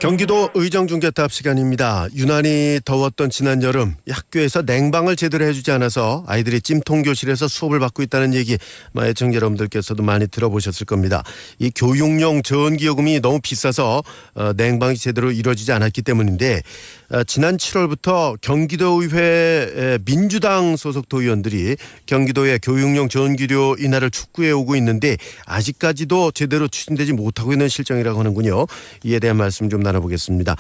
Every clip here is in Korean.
경기도 의정중계탑 시간입니다. 유난히 더웠던 지난 여름 학교에서 냉방을 제대로 해주지 않아서 아이들이 찜통교실에서 수업을 받고 있다는 얘기 애청자 여러분들께서도 많이 들어보셨을 겁니다. 이 교육용 전기요금이 너무 비싸서 냉방이 제대로 이루어지지 않았기 때문인데 지난 7월부터 경기도의회 민주당 소속 도의원들이 경기도의 교육용 전기료 인하를 촉구해 오고 있는데 아직까지도 제대로 추진되지 못하고 있는 실정이라고 하는군요. 이에 대한 말씀 좀 나눠보겠습니다.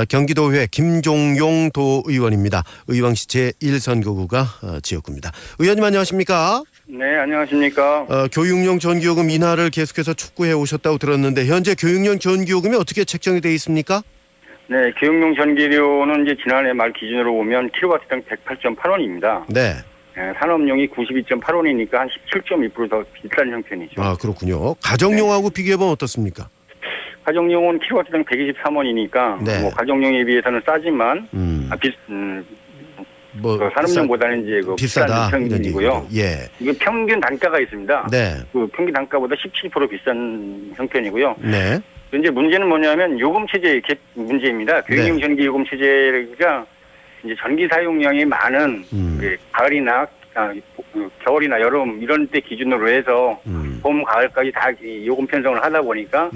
경기도의회 김종용 도의원입니다. 의왕시 제1선거구가 지역구입니다. 의원님 안녕하십니까? 네, 안녕하십니까? 교육용 전기요금 인하를 계속해서 촉구해 오셨다고 들었는데 현재 교육용 전기요금이 어떻게 책정이 되어 있습니까? 네, 교육용 전기료는 이제 지난해 말 기준으로 보면 킬로와트당 108.8원입니다. 네. 산업용이 92.8원이니까 한 17.2% 더 비싼 형편이죠. 아, 그렇군요. 가정용하고 비교해보면 어떻습니까? 가정용은 킬로와트당 123원이니까 네. 가정용에 비해서는 싸지만 산업용보다는 이제 비싸다 비싼 편이고요. 예. 이게 평균 단가가 있습니다. 네. 그 평균 단가보다 17% 비싼 형편이고요. 네. 이제 문제는 뭐냐면 요금 체제 문제입니다. 교육용 네. 전기 요금 체제가 이제 전기 사용량이 많은 가을이나 겨울이나 여름 이런 때 기준으로 해서 봄, 가을까지 다 요금 편성을 하다 보니까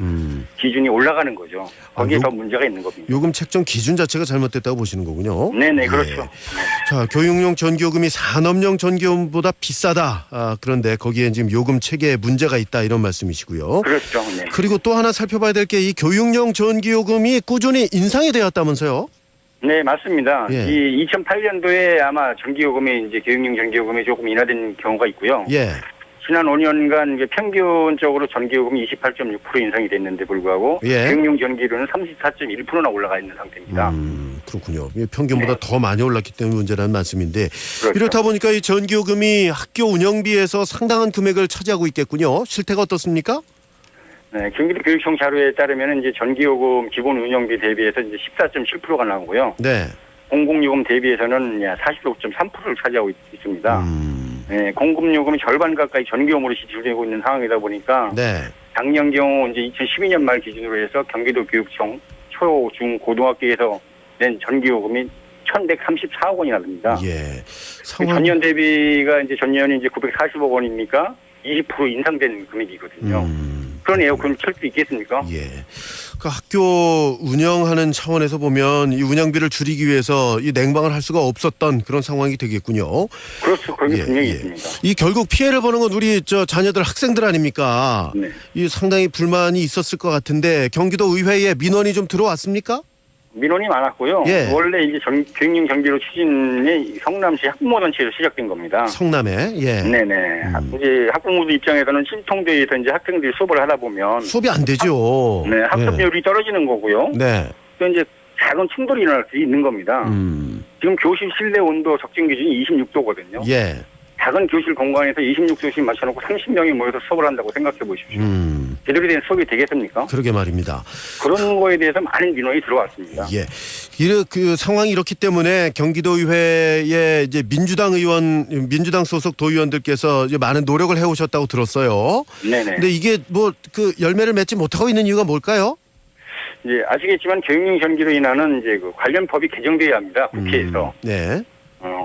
기준이 올라가는 거죠. 거기에 더 문제가 있는 겁니다. 요금 책정 기준 자체가 잘못됐다고 보시는 거군요. 네네, 그렇죠. 예. 자, 교육용 전기요금이 산업용 전기요금보다 비싸다. 그런데 거기에 지금 요금 체계에 문제가 있다 이런 말씀이시고요. 그렇죠. 네. 그리고 또 하나 살펴봐야 될 게 이 교육용 전기요금이 꾸준히 인상이 되었다면서요? 네, 맞습니다. 예. 이 2008년도에 아마 전기요금이 이제 교육용 전기요금이 조금 인하된 경우가 있고요. 예. 지난 5년간 이제 평균적으로 전기요금이 28.6% 인상이 됐는데 불구하고 예. 교육용 전기료는 34.1%나 올라가 있는 상태입니다. 그렇군요. 평균보다 네. 더 많이 올랐기 때문에 문제라는 말씀인데 그렇죠. 이렇다 보니까 이 전기요금이 학교 운영비에서 상당한 금액을 차지하고 있겠군요. 실태가 어떻습니까? 네, 경기도 교육청 자료에 따르면 이제 전기요금 기본 운영비 대비해서 이제 14.7%가 나오고요. 네. 공공요금 대비해서는 45.3%를 차지하고 있습니다. 네, 공급요금이 절반 가까이 전기요금으로 지출되고 있는 상황이다 보니까 네. 작년 경우 이제 2012년 말 기준으로 해서 경기도 교육청 초, 중, 고등학교에서 낸 전기요금이 1,134억 원이나 됩니다. 예. 전년 대비가 이제 전년이 이제 940억 원이니까 20% 인상된 금액이거든요. 그런 에어컨을 켤 수 있겠습니까? 예. 그 학교 운영하는 차원에서 보면 이 운영비를 줄이기 위해서 이 냉방을 할 수가 없었던 그런 상황이 되겠군요. 그렇죠. 그게 분명히 있습니다. 이 결국 피해를 보는 건 우리 자녀들 학생들 아닙니까? 네. 이 상당히 불만이 있었을 것 같은데 경기도 의회에 민원이 좀 들어왔습니까? 민원이 많았고요. 예. 원래 이제 교육용 전기료 추진이 성남시 학부모단체에서 시작된 겁니다. 성남에. 예. 네네. 이제 학부모들 입장에서는 신통대에서 이제 학생들이 수업을 하다 보면 수업이 안 되죠. 네, 학습률이 떨어지는 거고요. 네. 또 이제 작은 충돌이 일어날 수 있는 겁니다. 지금 교실 실내 온도 적정 기준이 26도거든요. 예. 작은 교실 공간에서 26도씩 맞춰놓고 30명이 모여서 수업을 한다고 생각해 보십시오. 제대로 된 수업이 되겠습니까? 그러게 말입니다. 그런 거에 대해서 많은 민원이 들어왔습니다. 예. 그 상황이 이렇기 때문에 경기도의회에 이제 민주당 소속 도의원들께서 이제 많은 노력을 해오셨다고 들었어요. 네네. 근데 이게 그 열매를 맺지 못하고 있는 이유가 뭘까요? 이제 아시겠지만 교육용 전기로 인하는 이제 그 관련 법이 개정돼야 합니다. 국회에서. 네.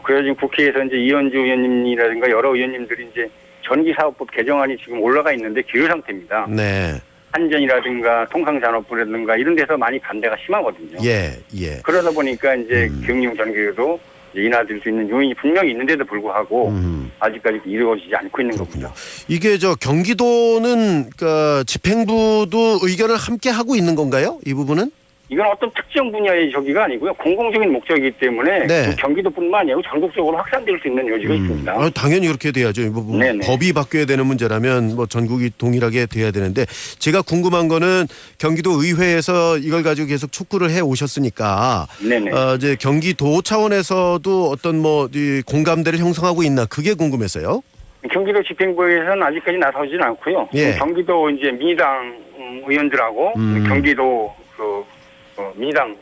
그래서 지금 국회에서 이제 이현주 의원님이라든가 여러 의원님들이 이제 전기사업법 개정안이 지금 올라가 있는데 기율 상태입니다. 네. 한전이라든가 통상산업부라든가 이런 데서 많이 반대가 심하거든요. 예. 예. 그러다 보니까 이제 교육용 전기료도 인하될 수 있는 요인이 분명히 있는데도 불구하고 아직까지 이루어지지 않고 있는 겁니다. 이게 경기도는 집행부도 의견을 함께 하고 있는 건가요? 이 부분은? 이건 어떤 특정 분야의 저기가 아니고요. 공공적인 목적이기 때문에 네. 그 경기도뿐만 아니고 전국적으로 확산될 수 있는 여지가 있습니다. 당연히 그렇게 돼야죠. 이 부분 법이 바뀌어야 되는 문제라면 전국이 동일하게 돼야 되는데 제가 궁금한 거는 경기도 의회에서 이걸 가지고 계속 촉구를 해 오셨으니까 이제 경기도 차원에서도 어떤 이 공감대를 형성하고 있나 그게 궁금해서요. 경기도 집행부에서는 아직까지 나서지는 않고요. 예. 경기도 이제 민주당 의원들하고 경기도 민주당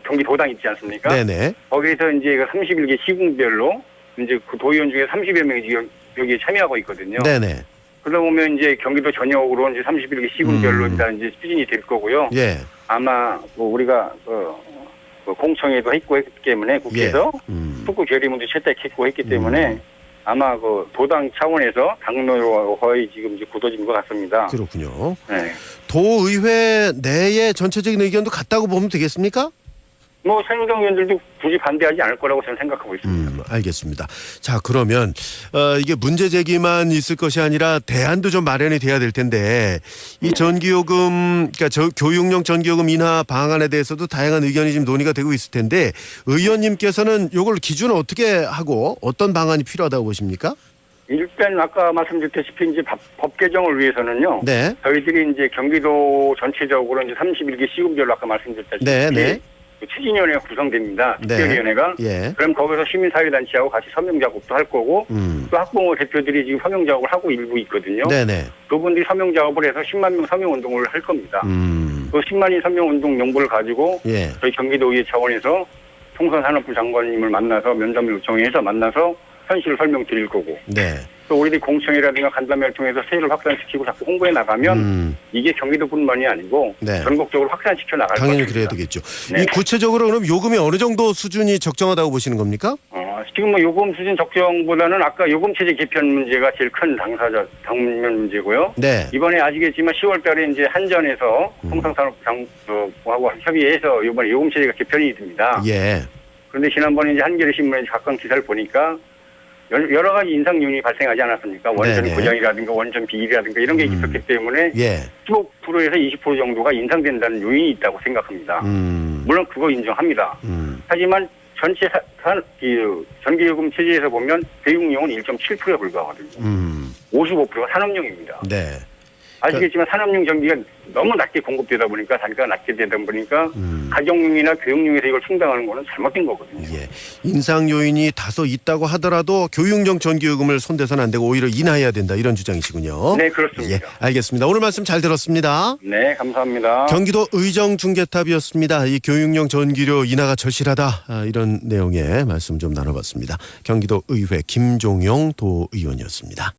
경기도당 있지 않습니까? 네네. 거기에서 이제 31개 시군별로 이제 그 도의원 중에 30여 명이 여기에 참여하고 있거든요. 네네. 그러다 보면 이제 경기도 전역으로 이제 31개 시군별로 이제 추진이 될 거고요. 예. 아마 우리가 공청회도 했고 했기 때문에 국회에서 특구 결의문도 채택했고 했기 때문에 아마 도당 차원에서 당론으로 거의 지금 이제 굳어진 것 같습니다. 그렇군요. 네. 도의회 내의 전체적인 의견도 같다고 보면 되겠습니까? 뭐 새누리당 의원들도 굳이 반대하지 않을 거라고 저는 생각하고 있습니다. 알겠습니다. 자, 그러면 이게 문제 제기만 있을 것이 아니라 대안도 좀 마련이 돼야 될 텐데 이 전기요금, 그러니까 교육용 전기요금 인하 방안에 대해서도 다양한 의견이 지금 논의가 되고 있을 텐데 의원님께서는 이걸 기준을 어떻게 하고 어떤 방안이 필요하다고 보십니까? 일단 아까 말씀드렸다시피 이제 법 개정을 위해서는요. 네. 저희들이 이제 경기도 전체적으로 이제 31개 시군별로 아까 말씀드렸다시피 네. 추진위원회가 구성됩니다. 네. 특별위원회가. 예. 그럼 거기서 시민사회단체하고 같이 서명 작업도 할 거고 또 학부모 대표들이 지금 서명 작업을 하고 일부 있거든요. 네네. 그분들이 서명 작업을 해서 10만 명 서명 운동을 할 겁니다. 그 10만인 서명 운동 명부를 가지고 예. 저희 경기도의회 차원에서 통선산업부 장관님을 만나서 면담을 요청해서 만나서 현실을 설명드릴 거고 네. 또 우리들이 공청회라든가 간담회를 통해서 세율을 확산시키고 자꾸 홍보해 나가면 이게 경기도뿐만이 아니고 네. 전국적으로 확산시켜 나갈 겁니다. 당연히 그래야 되겠죠. 네. 이 구체적으로 그럼 요금이 어느 정도 수준이 적정하다고 보시는 겁니까? 지금 뭐 요금 수준 적정보다는 아까 요금 체제 개편 문제가 제일 큰 당면 문제고요. 네. 이번에 아시겠지만 10월 달에 이제 한전에서 통상산업부하고 협의해서 이번에 요금 체제가 개편이 됩니다. 예. 그런데 지난번에 이제 한겨레 신문에 각각 기사를 보니까 여러 가지 인상 요인이 발생하지 않았습니까? 원전 네네. 고정이라든가 원전 비율이라든가 이런 게 있었기 때문에 예. 15%에서 20% 정도가 인상된다는 요인이 있다고 생각합니다. 물론 그거 인정합니다. 하지만 전체 전기요금 체제에서 보면 교육용은 1.7%에 불과하거든요. 55%가 산업용입니다. 네. 아시겠지만 산업용 전기가 너무 낮게 공급되다 보니까 단가가 낮게 되다 보니까 가정용이나 교육용에서 이걸 충당하는 거는 잘못된 거거든요. 예. 인상 요인이 다소 있다고 하더라도 교육용 전기요금을 손대서는 안 되고 오히려 인하해야 된다 이런 주장이시군요. 네, 그렇습니다. 예, 알겠습니다. 오늘 말씀 잘 들었습니다. 네, 감사합니다. 경기도 의정중개탑이었습니다. 이 교육용 전기료 인하가 절실하다 이런 내용의 말씀 좀 나눠봤습니다. 경기도 의회 김종용 도의원이었습니다.